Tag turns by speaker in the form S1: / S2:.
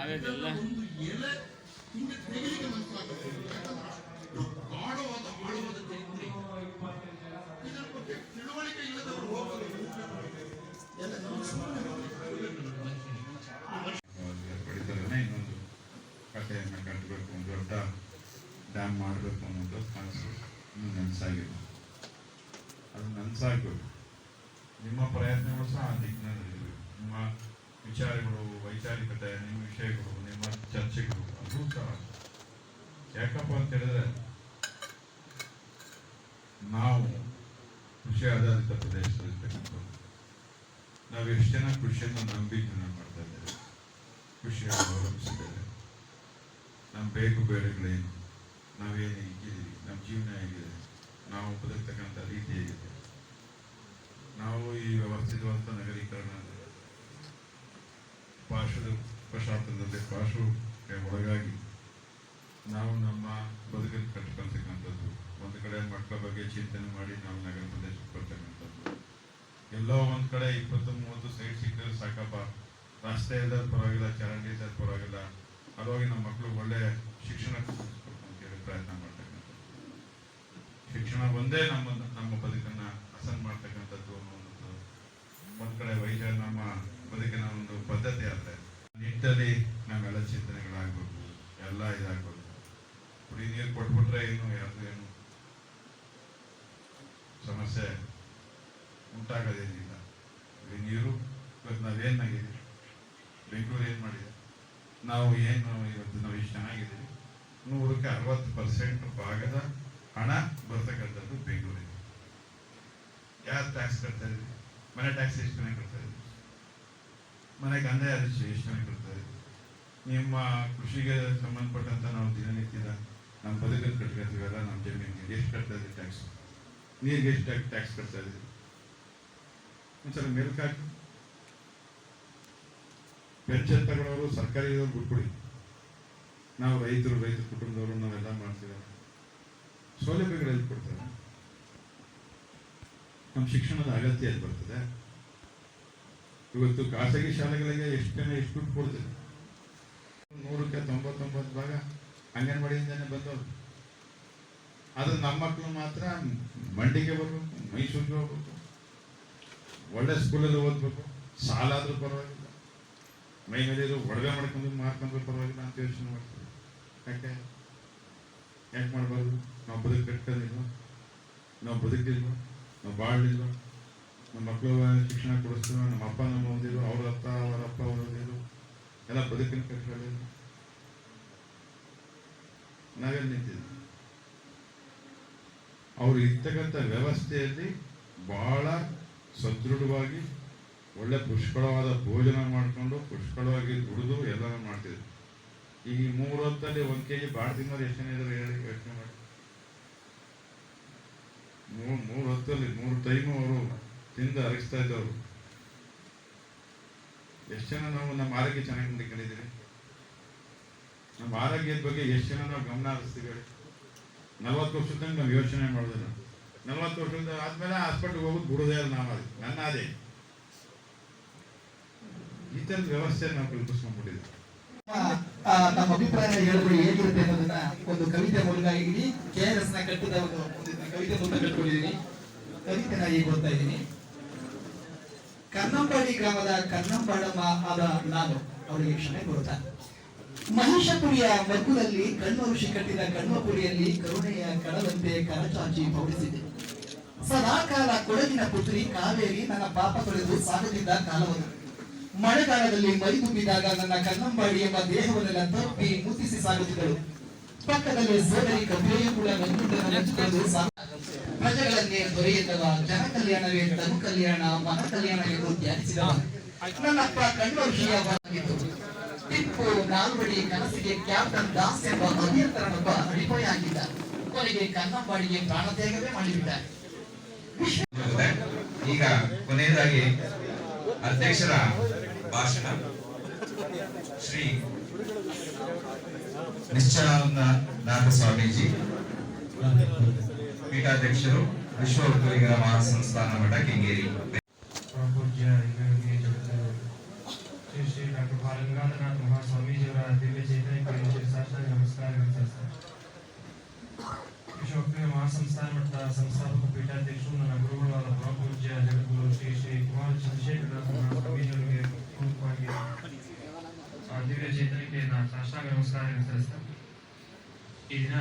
S1: ನಾವೇದೆಲ್ಲ ಒಂದು ಎಲೆ ಹಿಂದೆ ತೆಗೆಲಿಕ್ಕೆ ಮನಸ್ಸಾಗುತ್ತೆ. ಗಾಢವಾದ ಆಳವಾದ ಚೈತ್ರಿ ಇದರ ಬಗ್ಗೆ ತಿಳುವಳಿಕೆ ಇಲ್ಲದವರು ಹೋಗೋದು ಎಲ್ಲ
S2: ಪಡಿತರನೇ ಇನ್ನೊಂದು ಕಥೆಯನ್ನು ಕಟ್ಟಬೇಕು, ಒಂದು ದೊಡ್ಡ ಡ್ಯಾಮ್ ಮಾಡಬೇಕು ಅನ್ನೋದು ಕನಸು ಇನ್ನೂ ನನಸಾಗಿಲ್ಲ. ಅದು ನನಸಾಗಬೇಕು. ನಿಮ್ಮ ಪ್ರಯತ್ನಗಳು ಸಹ ಆ ದಿಕ್ಕಿನಲ್ಲಿರಬೇಕು. ನಿಮ್ಮ ವಿಚಾರಗಳು, ವೈಚಾರಿಕತೆ, ನಿಮ್ಮ ವಿಷಯಗಳು, ನಿಮ್ಮ ಚರ್ಚೆಗಳು ಅದು ಸಹ. ಯಾಕಪ್ಪ ಅಂತ ಹೇಳಿದ್ರೆ ನಾವು ಕೃಷಿ ಆಧಾರಿತ ಪ್ರದೇಶದಲ್ಲಿರ್ತಕ್ಕಂಥದ್ದು. ನಾವು ಎಷ್ಟು ಜನ ಕೃಷಿಯನ್ನು ನಂಬಿ ಜೀವನ ಮಾಡ್ತಾ ಇದ್ದೇವೆ, ಕೃಷಿಯನ್ನು ಅವಲಂಬಿಸಿದ್ದೇವೆ. ನಮ್ಮ ಬೇಕು ಬೇರೆಗಳೇನು, ನಾವೇನು ಇದ್ದೀವಿ, ನಮ್ಮ ಜೀವನ ಹೇಗಿದೆ, ನಾವು ಬದುಕ್ತಕ್ಕಂಥ ರೀತಿ ಹೇಗಿದೆ. ನಾವು ಈ ವ್ಯವಸ್ಥಿತವಾದ ನಗರೀಕರಣ ಪಾರ್ಶ್ವದ ಪ್ರಶಾಂತದಲ್ಲಿ ಪಾರ್ಶ್ವಕ್ಕೆ ಒಳಗಾಗಿ ನಾವು ನಮ್ಮ ಬದುಕನ್ನು ಕಟ್ಟಿಕೊಳ್ತಕ್ಕಂಥದ್ದು. ಒಂದು ಕಡೆ ಮಕ್ಕಳ ಬಗ್ಗೆ ಚಿಂತನೆ ಮಾಡಿ ನಾವು ನಗರ ಪ್ರದೇಶಕ್ಕೆ ಬರ್ತಕ್ಕಂಥದ್ದು. ಎಲ್ಲೋ ಒಂದು ಕಡೆ 20-30 ಸೈಟ್ ಸಿಕ್ಕಿದ್ರೆ ಸಾಕಪ್ಪ, ರಸ್ತೆ ಇಲ್ಲದ ಪರವಾಗಿಲ್ಲ, ಚರಂಡಿ ಇಲ್ಲದ ಪರವಾಗಿಲ್ಲ, ಅದಾಗಿ ನಮ್ಮ ಮಕ್ಕಳು ಒಳ್ಳೆ ಶಿಕ್ಷಣ ಕೊಡಿಸ್ಬೇಕು ಅಂತೇಳಿ ಪ್ರಯತ್ನ ಮಾಡ್ತಕ್ಕಂಥದ್ದು. ಶಿಕ್ಷಣ ಒಂದೇ ನಮ್ಮ ಬದುಕನ್ನು ಹಸನ್ ಮಾಡ್ತಕ್ಕಂಥದ್ದು ಅನ್ನೋದು ಒಂದು ಕಡೆ ನಮ್ಮ ಬದುಕಿನ ಒಂದು ಪದ್ಧತಿ ಆದರೆ ನಿಟ್ಟಲ್ಲಿ ನಮ್ಮೆಲ್ಲ ಚಿಂತನೆಗಳಾಗಬೇಕು, ಎಲ್ಲ ಇದಾಗಬೇಕು. ಕುಡಿ ನೀರು ಕೊಟ್ಬಿಟ್ರೆ ಏನು ಸಮಸ್ಯೆ ಉಂಟಾಗೋದೇನಿಲ್ಲ. ಕುಡಿ ನೀರು ಇವತ್ತು ನಾವೇನಾಗಿದ್ದೀವಿ, ಬೆಂಗಳೂರು ಏನು ಮಾಡಿದೆ, ನಾವು ಏನು ಇವತ್ತು ನಾವು ಇಷ್ಟು ಚೆನ್ನಾಗಿದ್ದೀವಿ. 100ಕ್ಕೆ 60% ಭಾಗದ ಹಣ ಬರ್ತಕ್ಕಂಥದ್ದು ಬೆಂಗಳೂರಿಗೆ. ಯಾರು ಟ್ಯಾಕ್ಸ್ ಕಟ್ತಾ ಇದ್ವಿ? ಮನೆ ಟ್ಯಾಕ್ಸ್ ಎಷ್ಟು ಜನ ಕಟ್ತಾ ಇದ್ವಿ? ಮನೆ ಕಂದಾಯ ಎಷ್ಟು ಜನ ಕಟ್ತಾ ಇದ್ವಿ? ನಿಮ್ಮ ಕೃಷಿಗೆ ಸಂಬಂಧಪಟ್ಟಂತ ನಾವು ದಿನನಿತ್ಯದ ನಮ್ಮ ಬದುಕನ್ನು ಕಟ್ಕೊಳ್ತೀವಲ್ಲ, ನಮ್ಮ ಜಮೀನಿಗೆ ಎಷ್ಟು ಕಟ್ತಾ ಇದ್ವಿ ಟ್ಯಾಕ್ಸ್, ನೀರಿಗೆ ಎಷ್ಟು ಟ್ಯಾಕ್ಸ್ ಕಟ್ತಾ ಇದ್ವಿ? ಒಂದ್ಸಲ ಮೇಲ್ಕ್ ಹಾಕಿ. ಪೆನ್ಷನ್ ತಗೊಳ್ಳೋರು ಸರ್ಕಾರಿ ಬಿಟ್ಬಿಡಿ, ನಾವು ರೈತ ಕುಟುಂಬದವರು ನಾವೆಲ್ಲ ಮಾಡ್ತೀವಿ. ಸೌಲಭ್ಯಗಳು ಎಲ್ಲಿ ಕೊಡ್ತಾರೆ? ನಮ್ಮ ಶಿಕ್ಷಣದ ಅಗತ್ಯ ಎಲ್ಲಿ ಬರ್ತದೆ? ಇವತ್ತು ಖಾಸಗಿ ಶಾಲೆಗಳಿಗೆ ಎಷ್ಟು ದುಡ್ಡು ಕೊಡ್ತದೆ? 100ಕ್ಕೆ 99 ಭಾಗ ಅಂಗನವಾಡಿಯಿಂದಾನೆ ಬಂದವರು. ಆದ್ರೆ ನಮ್ಮ ಮಕ್ಕಳು ಮಾತ್ರ ಮಂಡಿಗೆ ಬರ್ಬೇಕು, ಮೈಸೂರಿಗೆ ಹೋಗ್ಬೇಕು, ಒಳ್ಳೆ ಸ್ಕೂಲಲ್ಲಿ ಓದ್ಬೇಕು, ಸಾಲ ಆದ್ರೂ ಪರವಾಗಿಲ್ಲ, ಮೈ ಮೇಲೆ ಒಡವೆ ಮಾಡ್ಕೊಂಡು ಮಾರ್ಕೊಂಡ್ರು ಪರವಾಗಿಲ್ಲ ಅಂತ ಯೋಚನೆ ಮಾಡ್ತೀವಿ. ಯಾಕೆ ಮಾಡಬಾರ್ದು? ನಾವು ಬದುಕು ಕಟ್ಕೋದಿಲ್ವ? ನಾವು ಬದುಕಿಲ್ವ? ನಾವು ಬಾಳಲಿಲ್ವ? ನಮ್ಮ ಮಕ್ಕಳು ಶಿಕ್ಷಣ ಕೊಡಿಸ್ತೀವ, ನಮ್ಮ ಅಪ್ಪ ನಮ್ಮ ಓದಿದ್ರು, ಅವರ ಅಪ್ಪ ಓದಿದ್ರು, ಎಲ್ಲ ಬದುಕಿನ ಕಟ್ಕೊಳ್ಳಿಲ್ಲ. ನಾವೇನು ನಿಂತಿದ್ವಿ? ಅವರು ಇರ್ತಕ್ಕಂಥ ವ್ಯವಸ್ಥೆಯಲ್ಲಿ ಬಹಳ ಸದೃಢವಾಗಿ ಒಳ್ಳೆ ಪುಷ್ಕಳವಾದ ಭೋಜನ ಮಾಡಿಕೊಂಡು ಪುಷ್ಕಳವಾಗಿ ದುಡಿದು ಎಲ್ಲ ಮಾಡ್ತಿದ್ರು. ಈ 3 ಹೊತ್ತಲ್ಲಿ 1 kg ಬಾಳ ತಿನ್ನೋರು ಎಷ್ಟು ಜನ ಇದ್ದಾರೆ ಹೇಳಿ, ಯೋಚನೆ ಮಾಡಿ. 3 ಹೊತ್ತಲ್ಲಿ 3 ಟೈಮು ಅವರು ತಿಂದು ಅರಗಿಸ್ತಾ ಇದ್ದವರು. ಎಷ್ಟು ಜನ ನಾವು ನಮ್ಮ ಆರೋಗ್ಯ ಚೆನ್ನಾಗಿ ನೋಡಿಕೊಂಡಿದ್ದೀರಿ? ನಮ್ಮ ಆರೋಗ್ಯದ ಬಗ್ಗೆ ಎಷ್ಟು ಜನ ನಾವು ಗಮನ ಹರಿಸ್ತೀವಿ? 40 ವರ್ಷದ ತನಕ ನಾವು ಯೋಚನೆ ಮಾಡೋದಿಲ್ಲ. 40 ವರ್ಷದ ಆದ್ಮೇಲೆ ಹಾಸ್ಪಿಟ್ಲ್ಗೆ ಹೋಗೋದು ಬಿಡೋದೇ ಇಲ್ಲ. ನನ್ನ ಅದೇ ಈ ಥರದ ವ್ಯವಸ್ಥೆ ನಾವು ಕಲ್ಪಿಸ್ಕೊಂಡ್ಬಿಟ್ಟಿದ್ವಿ.
S3: ನಮ್ಮ ಅಭಿಪ್ರಾಯ ಹೇಳಿದ್ರೆ ಹೇಗಿರುತ್ತೆ ಅನ್ನೋದನ್ನ ಒಂದು ಕವಿತೆ ಮೂಲಕ ಇಡೀ KRS ನ ಕಟ್ಟಿದ ಒಂದು ಕವಿತೆ ಮೂಲಕ ಕಟ್ಕೊಂಡಿದ್ದೀನಿ. ಕವಿತೆನ ಈಗ ಓದ್ತಾ ಇದ್ದೀನಿ. ಕನ್ನಂಬಾಡಿ ಗ್ರಾಮದ ಕನ್ನಂಬಾಡಮ್ಮ ಆದ ನಾನು, ಅವರಿಗೆ ಕ್ಷಮೆ ಕೊಡ್ತಾ. ಮಹಿಷಪುರಿಯ ಮಗ್ಗುಲಲ್ಲಿ ಕಣ್ಣುರುಷಿ ಕಟ್ಟಿದ ಕಣ್ವಪುರಿಯಲ್ಲಿ ಕರುಣೆಯ ಕಡಲಂತೆ ಕರಚಾಚಿ ಪೌಡಿಸಿದೆ. ಸದಾಕಾಲ ಕೊಡಗಿನ ಪುತ್ರಿ ಕಾವೇರಿ ನನ್ನ ಪಾಪ ತೊಳೆದು ಸಾಗುತ್ತಿದ್ದ ಕಾಲವನ್ನು. ಮಳೆಗಾಲದಲ್ಲಿ ಮೈ ತುಂಬಿದಾಗ ನನ್ನ ಕನ್ನಂಬಾಡಿ ಎಂಬ ದೇಹವನ್ನೆಲ್ಲ ತಪ್ಪಿ ಮುತ್ತಿಸಿ ಸಾಗುತ್ತಿದ್ದಳು. ಪಕ್ಕದಲ್ಲಿ ಸೋದರಿ ಕಬ್ಬಿಯೂ ಕೂಡ ನನ್ನುಂಟು ಪ್ರಜೆಗಳನ್ನೇ ದೊರೆಯುತ್ತವ, ಜನ ಕಲ್ಯಾಣವೇ ತನು ಕಲ್ಯಾಣ, ಮನ ಕಲ್ಯಾಣ ಎಂದು ಧ್ಯಾನಿಸಿದವ. ನನ್ನಪ್ಪ ಕಣ್ಣುರುಷಿಯಾಗಿದ್ದು ಟಿಪ್ಪು ನಾಲ್ವಡಿ ಕನಸಿಗೆ ಕ್ಯಾಪ್ಟನ್ ದಾಸ್ ಎಂಬ ಅಭಿಯಂತರನೊಬ್ಬ ಅಡಿಪಾಯಾಗಿದ್ದ. ಕೊನೆಗೆ ಕನ್ನಂಬಾಡಿಗೆ ಪ್ರಾಣತ್ಯಾಗವೇ ಮಾಡಿಬಿಟ್ಟ.
S4: ಈಗ ಕೊನೆಯದಾಗಿ ಅಧ್ಯಕ್ಷರ ಭಾಷಣ ಶ್ರೀ ನಿಶ್ಚಲಾನಂದ ಸ್ವಾಮೀಜಿ, ಪೀಠಾಧ್ಯಕ್ಷರು ವಿಶ್ವ ಒಕ್ಕಲಿಗರ ಮಹಾಸಂಸ್ಥಾನ ಮಠ ಕೆಂಗೇರಿ.
S5: ಪೂಜ್ಯ ಶ್ರೀ ಡಾಕ್ಟರ್ ಬಾಲಗಂಗಾಧರನಾಥ ಮಹಾಸ್ವಾಮೀಜಿಯವರ ದಿವ್ಯ ಚೈತನ್ಯಕ್ಕೆ ಸಾಷ್ಟಾಂಗ ನಮಸ್ಕಾರಗಳು ಸಲ್ಲಿಸ್ತೇನೆ. ವಿಶ್ವಪ್ರಿಯ ಮಹಾಸಂಸ್ಥಾನ ಮಟ್ಟದ ಸಂಸ್ಥಾಪಕ ಪೀಠಾಧ್ಯಕ್ಷರು ನನ್ನ ಗುರುಗಳಾದ ಪರಮಪೂಜ್ಯ ಜಗದ್ಗುರು ಶ್ರೀ ಶ್ರೀ ಕುಮಾರ ಚಂದ್ರಶೇಖರನಾಥ ಮಹಾಸ್ವಾಮೀಜಿಯವರಿಗೆ ಪೂರ್ವಕವಾಗಿ ಆ ದಿವ್ಯ ಚೈತನ್ಯಕ್ಕೆ ನಾನು ಸಾಷ್ಟಾಂಗ ನಮಸ್ಕಾರಗಳು ಸಲ್ಲಿಸ್ತೇನೆ. ಈ ದಿನ